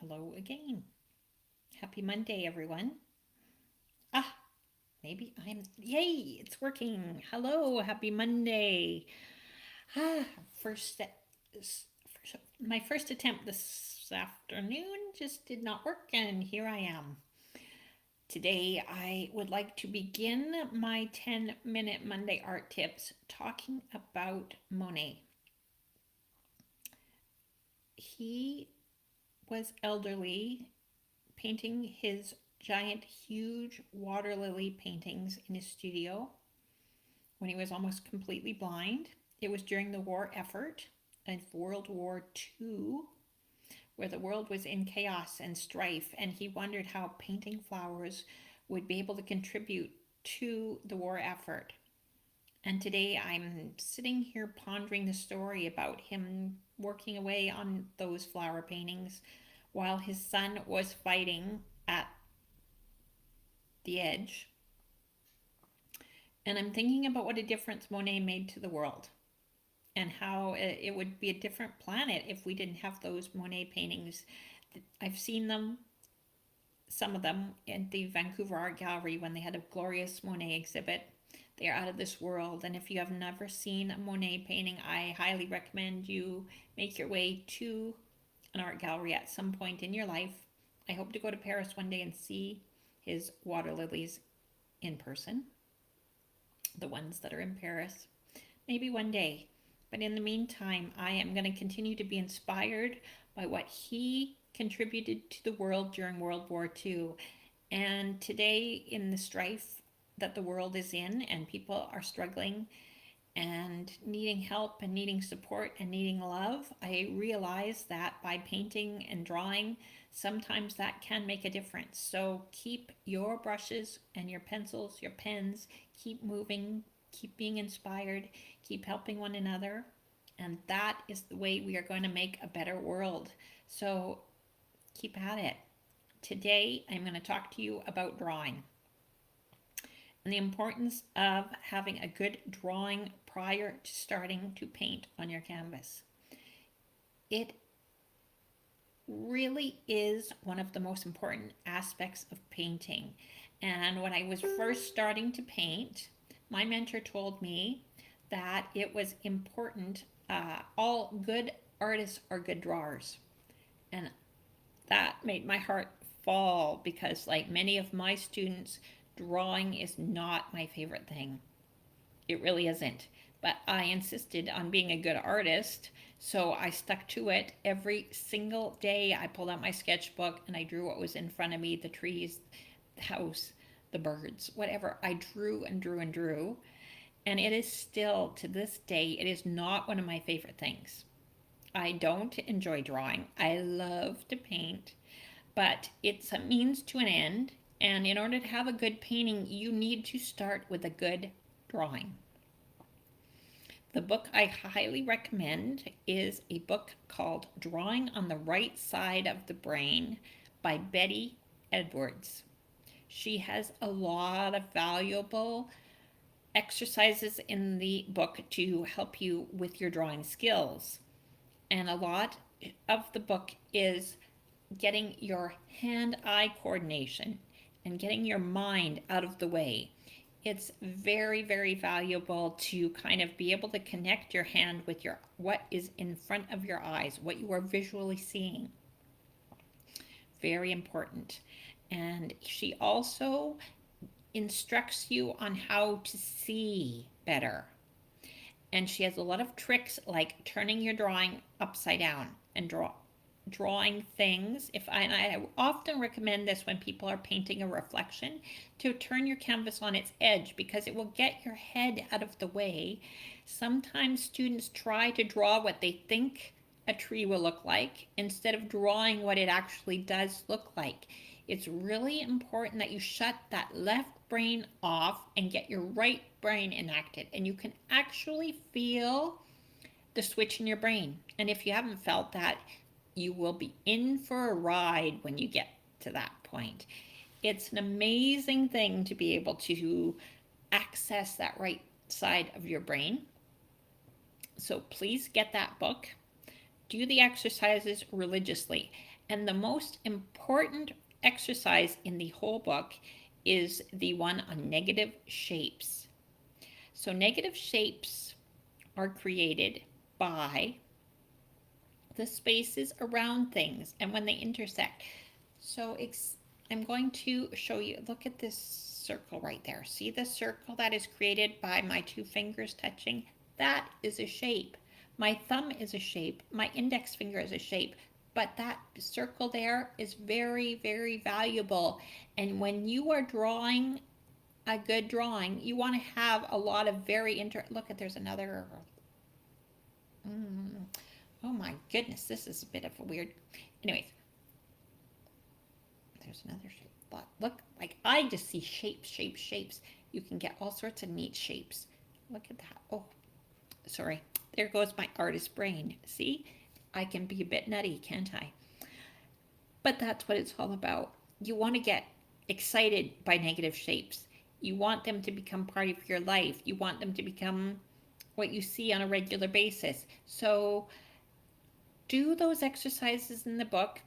Hello again. Happy Monday, everyone. Ah, yay, it's working. Hello, happy Monday. Ah, first, first, my first attempt this afternoon just did not work, and here I am. Today, I would like to begin my 10-minute Monday art tips talking about Monet. He was elderly, painting his giant, huge water lily paintings in his studio when he was almost completely blind. It was during the war effort of World War II, where the world was in chaos and strife, and he wondered how painting flowers would be able to contribute to the war effort. And today I'm sitting here pondering the story about him working away on those flower paintings while his son was fighting at the edge. And I'm thinking about what a difference Monet made to the world and how it would be a different planet if we didn't have those Monet paintings. I've seen them, some of them, in the Vancouver Art Gallery when they had a glorious Monet exhibit. They are out of this world. And if you have never seen a Monet painting, I highly recommend you make your way to an art gallery at some point in your life. I hope to go to Paris one day and see his water lilies in person, the ones that are in Paris. Maybe one day. But in the meantime, I am going to continue to be inspired by what he contributed to the world during World War II. And today, in the strife that the world is in, and people are struggling and needing help and needing support and needing love, I realize that by painting and drawing, sometimes that can make a difference. So keep your brushes and your pencils, your pens, keep moving, keep being inspired, keep helping one another. And that is the way we are going to make a better world. So keep at it. Today, I'm going to talk to you about drawing and the importance of having a good drawing prior to starting to paint on your canvas. It really is one of the most important aspects of painting. And when I was first starting to paint, my mentor told me that it was important. All good artists are good drawers. And that made my heart fall because, like many of my students, drawing is not my favorite thing. It really isn't. But I insisted on being a good artist, so I stuck to it. Every single day I pulled out my sketchbook and I drew what was in front of me, the trees, the house, the birds, whatever. I drew and drew and drew. And it is still, to this day, it is not one of my favorite things. I don't enjoy drawing. I love to paint, but it's a means to an end. And in order to have a good painting, you need to start with a good drawing. The book I highly recommend is a book called Drawing on the Right Side of the Brain by Betty Edwards. She has a lot of valuable exercises in the book to help you with your drawing skills. And a lot of the book is getting your hand-eye coordination and getting your mind out of the way. It's very, very valuable to kind of be able to connect your hand with your what is in front of your eyes, what you are visually seeing. Very important. And she also instructs you on how to see better. And she has a lot of tricks like turning your drawing upside down and drawing things. And I often recommend this when people are painting a reflection, to turn your canvas on its edge because it will get your head out of the way. Sometimes students try to draw what they think a tree will look like instead of drawing what it actually does look like. It's really important that you shut that left brain off and get your right brain enacted, and you can actually feel the switch in your brain. And if you haven't felt that, you will be in for a ride when you get to that point. It's an amazing thing to be able to access that right side of your brain. So please get that book. Do the exercises religiously. And the most important exercise in the whole book is the one on negative shapes. So negative shapes are created by the spaces around things and when they intersect. So I'm going to show you, look at this circle right there. See the circle that is created by my two fingers touching? That is a shape. My thumb is a shape. My index finger is a shape. But that circle there is very, very valuable. And when you are drawing a good drawing, you want to have a lot of look at, there's another. Oh my goodness, this is a bit of a weird. Anyways, there's another shape. Look, like I just see shapes, shapes, shapes. You can get all sorts of neat shapes. Look at that. Oh, sorry. There goes my artist brain. See, I can be a bit nutty, can't I? But that's what it's all about. You want to get excited by negative shapes. You want them to become part of your life. You want them to become what you see on a regular basis. So do those exercises in the book.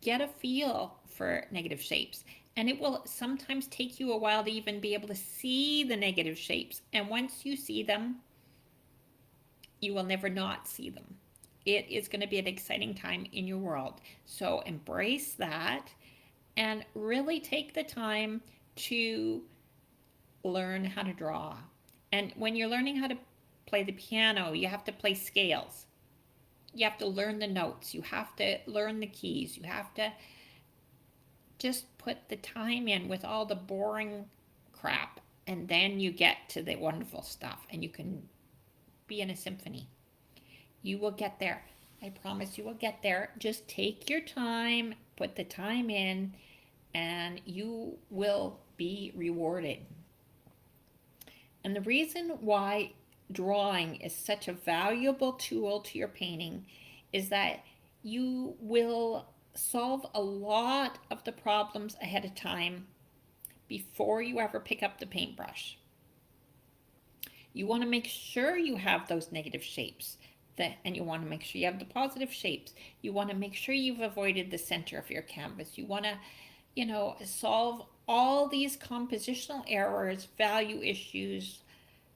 Get a feel for negative shapes. And it will sometimes take you a while to even be able to see the negative shapes. And once you see them, you will never not see them. It is going to be an exciting time in your world. So embrace that and really take the time to learn how to draw. And when you're learning how to play the piano, you have to play scales. You have to learn the notes. You have to learn the keys. You have to just put the time in with all the boring crap. And then you get to the wonderful stuff and you can be in a symphony. You will get there. I promise you will get there. Just take your time, put the time in, and you will be rewarded. And the reason why drawing is such a valuable tool to your painting is that you will solve a lot of the problems ahead of time before you ever pick up the paintbrush. You want to make sure you have those negative shapes, and you want to make sure you have the positive shapes. You want to make sure you've avoided the center of your canvas. You want to, solve all these compositional errors, value issues.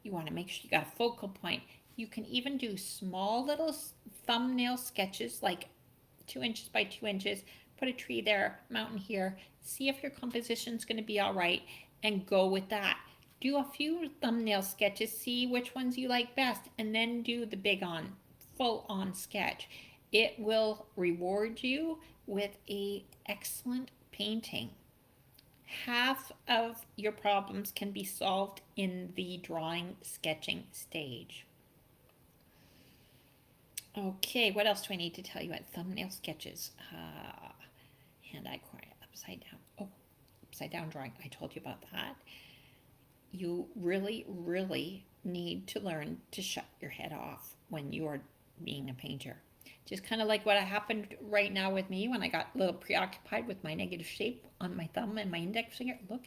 You want to make sure you got a focal point. You can even do small little thumbnail sketches, like 2 inches by 2 inches. Put a tree there, mountain here. See if your composition is going to be all right, and go with that. Do a few thumbnail sketches, see which ones you like best, and then do the full-on sketch. It will reward you with an excellent painting. Half of your problems can be solved in the drawing sketching stage. Okay, what else do I need to tell you at thumbnail sketches? Hand-eye coordinate, upside down. Oh, upside down drawing. I told you about that. You really, really need to learn to shut your head off when you are being a painter. Just kind of like what happened right now with me when I got a little preoccupied with my negative shape on my thumb and my index finger. Look,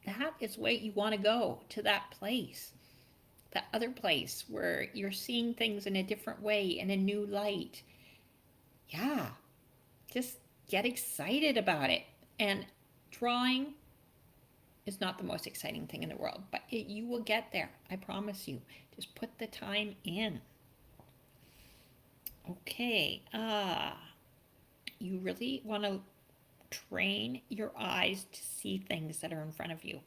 that is where you want to go, to that place. That other place where you're seeing things in a different way, in a new light. Yeah, just get excited about it. And drawing is not the most exciting thing in the world, but you will get there. I promise you. Just put the time in. Okay, you really want to train your eyes to see things that are in front of you.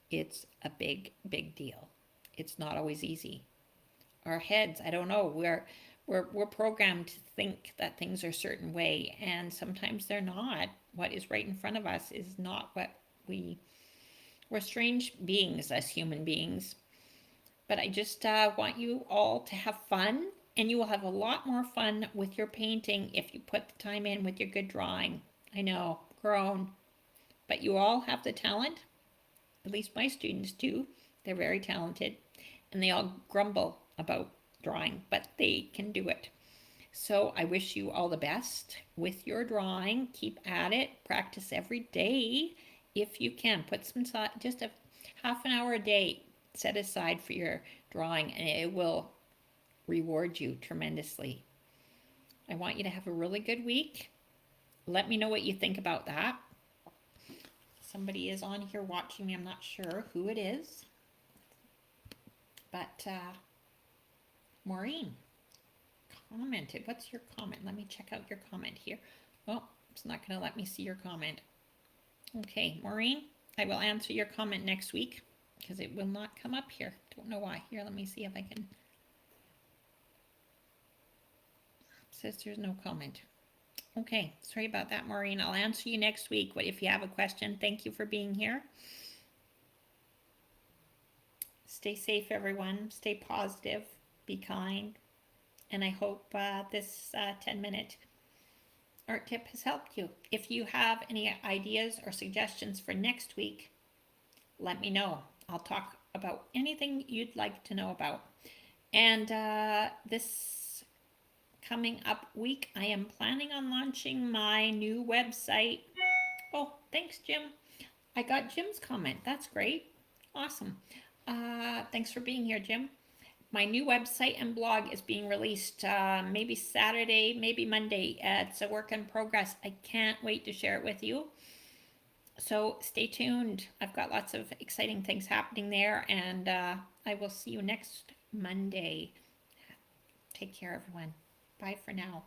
It's a big, big deal. It's not always easy. Our heads, I don't know, we're programmed to think that things are a certain way, and sometimes they're not. What is right in front of us is not what we're strange beings as human beings. But I just want you all to have fun, and you will have a lot more fun with your painting if you put the time in with your good drawing. I know, grown, but you all have the talent. At least my students do. They're very talented, and they all grumble about drawing, but they can do it. So I wish you all the best with your drawing. Keep at it. Practice every day if you can. Put some just a half an hour a day set aside for your drawing, and it will reward you tremendously. I want you to have a really good week. Let me know what you think about that. Somebody is on here watching me. I'm not sure who it is. But Maureen commented. What's your comment? Let me check out your comment here. Oh, it's not going to let me see your comment. Okay, Maureen, I will answer your comment next week because it will not come up here. Don't know why. Here, let me see if I can. It says there's no comment. Okay, sorry about that, Maureen. I'll answer you next week. But if you have a question, thank you for being here. Stay safe, everyone. Stay positive. Be kind. And I hope this 10-minute art tip has helped you. If you have any ideas or suggestions for next week, let me know. I'll talk about anything you'd like to know about. And this coming up week, I am planning on launching my new website. Oh, thanks, Jim. I got Jim's comment. That's great. Awesome. Thanks for being here, Jim. My new website and blog is being released maybe Saturday, maybe Monday. It's a work in progress. I can't wait to share it with you. So stay tuned. I've got lots of exciting things happening there, and I will see you next Monday. Take care, everyone. Bye for now.